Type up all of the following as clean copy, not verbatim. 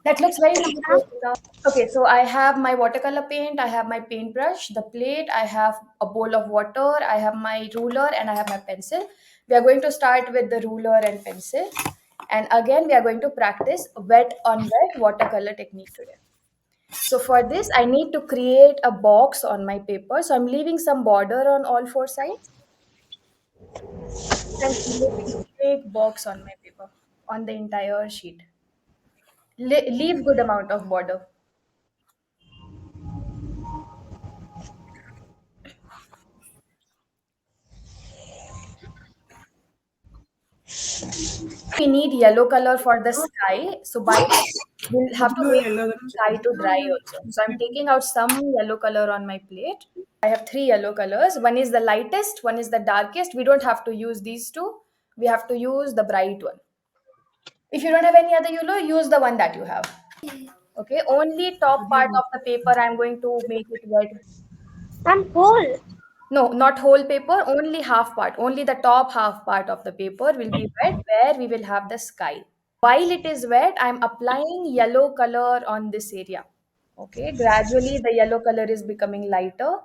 That looks very nice. Okay, so I have my watercolor paint, I have my paintbrush, the plate, I have a bowl of water, I have my ruler, and I have my pencil. We are going to start with the ruler and pencil. And again, we are going to practice wet on wet watercolor technique today. So for this, I need to create a box on my paper. So I'm leaving some border on all four sides. I'm creating a big box on my paper, on the entire sheet. Leave good amount of border. We need yellow color for the sky. So by we'll have to wait for the sky to dry also. So I'm taking out some yellow color on my plate. I have three yellow colors. One is the lightest, one is the darkest. We don't have to use these two. We have to use the bright one. If you don't have any other yellow, use the one that you have. Okay, only top part of the paper I'm going to make it wet. I'm cold. No, not whole paper, only half part. Only the top half part of the paper will be wet where we will have the sky. While it is wet, I'm applying yellow color on this area. Okay, gradually the yellow color is becoming lighter.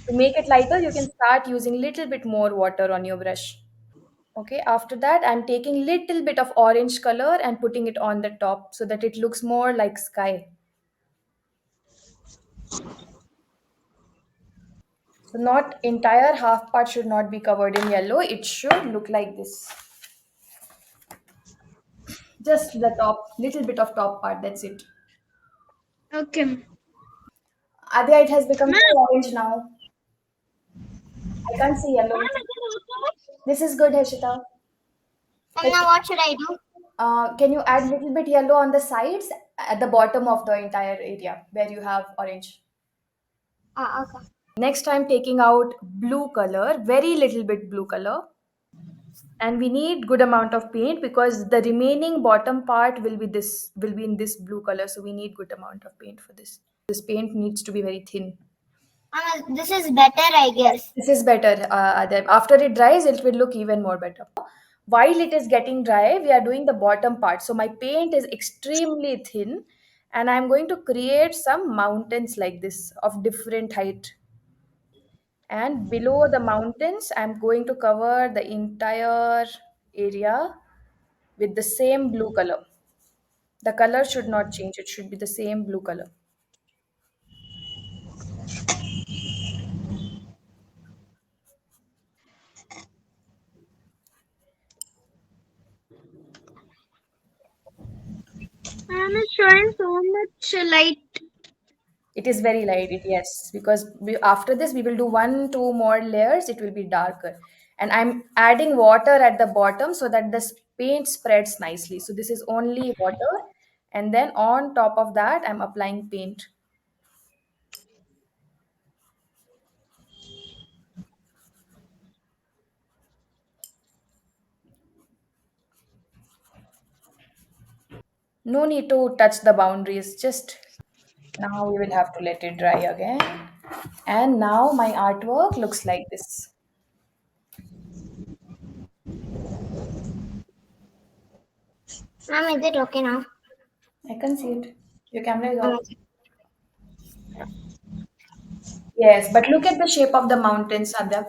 To make it lighter, you can start using little bit more water on your brush. Okay, after that, I'm taking little bit of orange color and putting it on the top so that it looks more like sky. So not entire half part should not be covered in yellow. It should look like this. Just the top, little bit of top part. That's it. Okay. Adya, it has become Ma'am, too orange now. I can't see yellow. ma'am, is it okay? This is good, Heshita. And now what should I do? Can you add little bit yellow on the sides at the bottom of the entire area where you have orange? Okay. Next, I'm taking out blue color, very little bit blue color, and we need good amount of paint because the remaining bottom part will be in this blue color. So we need good amount of paint for this. This paint needs to be very thin. This is better, I Yes, guess. this is better. After it dries, it will look even more better. While it is getting dry, we are doing the bottom part. So my paint is extremely thin, and I'm going to create some mountains like this of different height. And below the mountains, I'm going to cover the entire area with the same blue color. The color should not change, it should be the same blue color. Ma'am is showing so much light. It is very light, yes, because after this we will do one, two more layers. It will be darker, and I'm adding water at the bottom so that the paint spreads nicely. So this is only water, and then on top of that, I'm applying paint. No need to touch the boundaries. Just now we will have to let it dry again, and now my artwork looks like this. Ma'am, is it okay now? I can see it. Your camera is off. Okay. Yes, but look at the shape of the mountains, Adya.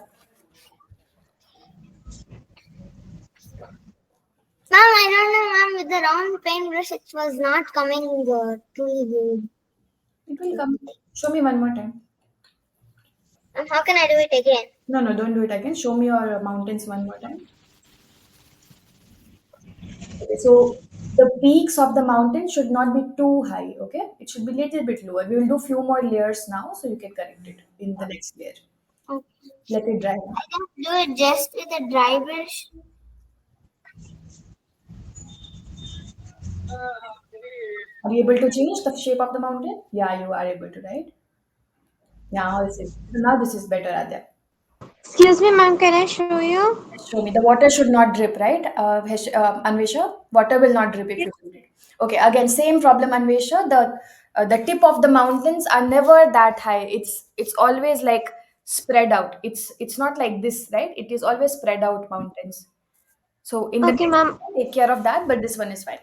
Ma'am, I don't know, ma'am. With the round paintbrush, it was not coming truly good. It will come. Show me one more time. Ma'am, how can I do it again? No, no, don't do it again. Show me your mountains one more time. Okay, so the peaks of the mountain should not be too high, okay? It should be little bit lower. We will do few more layers now, so you can correct it in the next layer. Okay. Let it dry now. I can do it just with a dry brush. Are you able to change the shape of the mountain? Yeah, you are able to, right? Now this is better, Adya. Excuse me, ma'am, can I show you? Show me. The water should not drip, right? Anvesha, water will not drip if you put it. Okay, again, same problem, Anvesha. The tip of the mountains are never that high. It's always like spread out. It's not like this, right? It is always spread out mountains. So in the Okay, next ma'am. one, take care of that, but this one is fine.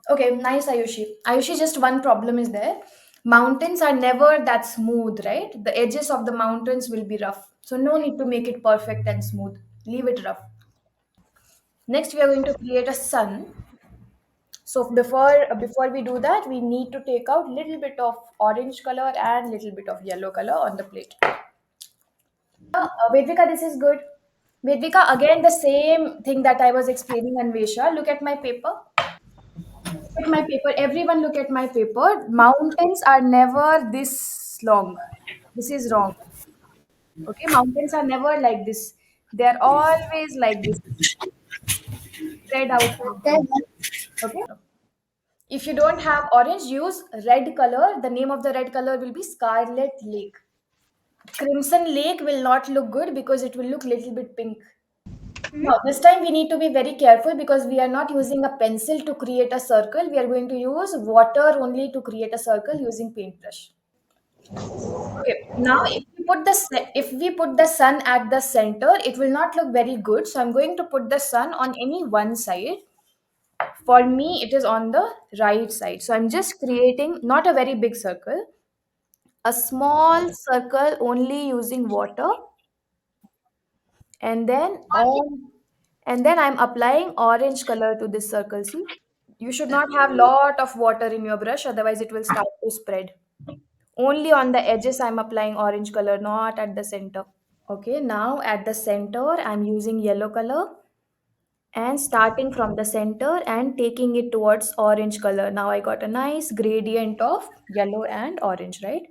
Okay, nice, Ayushi. Ayushi, just one problem is there. Mountains are never that smooth, right? The edges of the mountains will be rough. So no need to make it perfect and smooth. Leave it rough. Next, we are going to create a sun. So before we do that, we need to take out little bit of orange color and little bit of yellow color on the plate. Vedvika, this is good. Vedvika, again the same thing that I was explaining, Anvesha. Look at my paper. Look at my paper. Everyone look at my paper. Mountains are never this long. This is wrong. Okay, mountains are never like this. They are always like this, spread out like Okay. this. Okay. If you don't have orange, use red color. The name of the red color will be Scarlet Lake. Crimson Lake will not look good because it will look little bit pink. Hmm? Now, this time we need to be very careful because we are not using a pencil to create a circle. We are going to use water only to create a circle using paintbrush. Okay, now if we put the sun at the center, it will not look very good. So I'm going to put the sun on any one side. For me, it is on the right side. So I'm just creating not a very big circle, a small circle only using water, and then I'm applying orange color to this circle. See, you should not have lot of water in your brush, otherwise it will start to spread. Only on the edges I'm applying orange color, not at the center. Okay, now at the center I'm using yellow color and starting from the center and taking it towards orange color. Now I got a nice gradient of yellow and orange, right?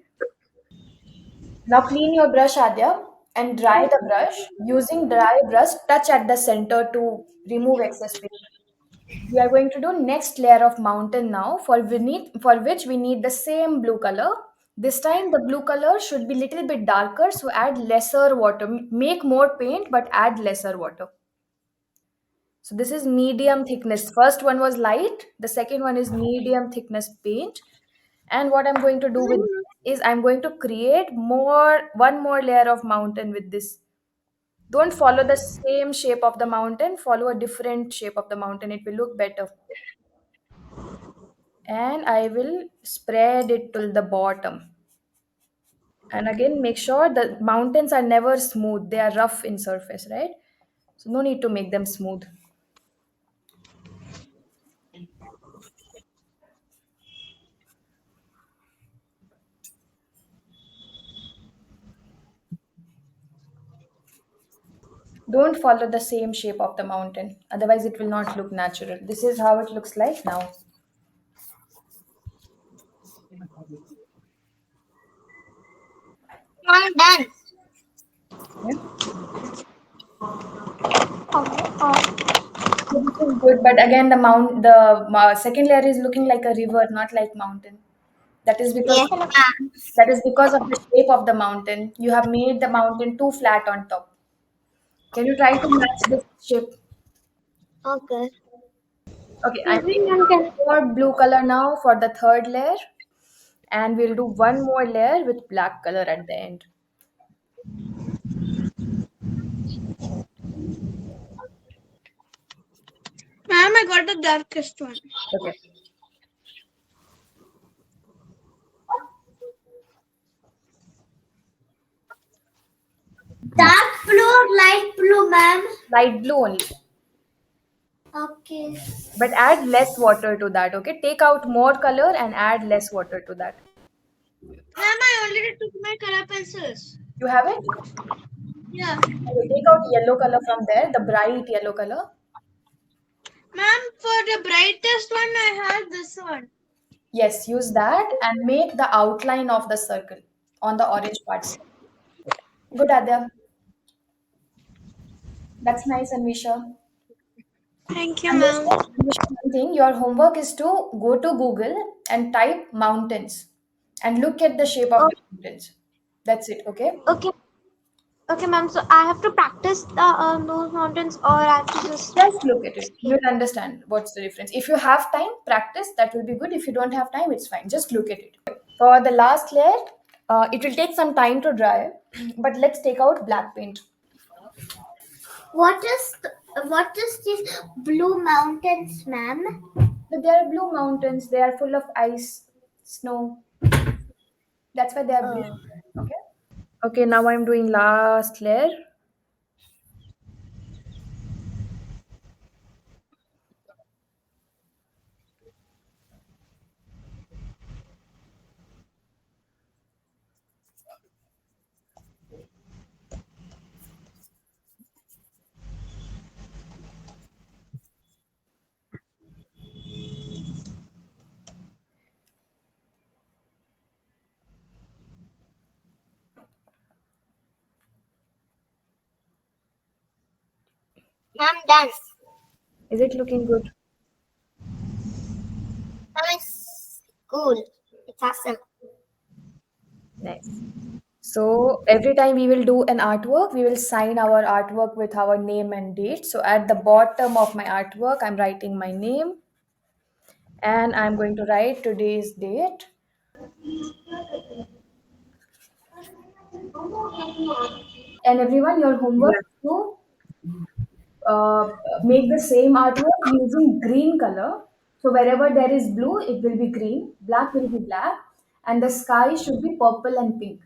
Now clean your brush, Adya, and dry the brush. Using dry brush, touch at the center to remove excess paint. We are going to do next layer of mountain now, for which we need the same blue color. This time the blue color should be little bit darker, so add lesser water. Make more paint, but add lesser water. So this is medium thickness. First one was light, the second one is medium thickness paint. And what I'm going to do with this is I'm going to create one more layer of mountain with this. Don't follow the same shape of the mountain, follow a different shape of the mountain. It will look better. And I will spread it till the bottom. And again, make sure the mountains are never smooth. They are rough in surface, right? So no need to make them smooth. Don't follow the same shape of the mountain. Otherwise, it will not look natural. This is how it looks like now. I'm done. Okay. Oh, So this is good, but again, the second layer is looking like a river, not like mountain. That is because yes, ma'am. that is because of the shape of the mountain. You have made the mountain too flat on top. Can you try to match this shape? Okay. Okay, I'm Excuse me, taking ma'am. out more blue color now for the third layer, and we'll do one more layer with black color at the end. Ma'am, I got the darkest one. Okay. Dark blue or light blue, ma'am? Light blue only. Okay. But add less water to that, okay? Take out more color and add less water to that. Ma'am, I already took my color pencils. You have it? Yeah. Okay, take out yellow color from there, the bright yellow color. Ma'am, for the brightest one, I have this one. Yes, use that and make the outline of the circle on the orange parts. Good, Adya. That's nice, Anvisha. Thank you, ma'am. Anvisha, one thing, your homework is to go to Google and type mountains and look at the shape of Oh, the mountains. That's it, okay? okay. Okay, ma'am. So I have to practice the those mountains, or I have to just Just look at it. skip. You'll understand what's the difference. If you have time, practice. That will be good. If you don't have time, it's fine. Just look at it. For the last layer, it will take some time to dry, but let's take out black paint. What is this blue mountains, ma'am? But they are blue mountains. They are full of ice, snow. That's why they are blue. Oh, Okay. Okay, now I'm doing last layer. I'm done. Is it looking good? It's cool. It's awesome. Nice. So every time we will do an artwork, we will sign our artwork with our name and date. So at the bottom of my artwork, I'm writing my name and I'm going to write today's date. And everyone, your homework Yes. is to uh, make the same artwork using green color. So wherever there is blue, it will be green, black will be black, and the sky should be purple and pink.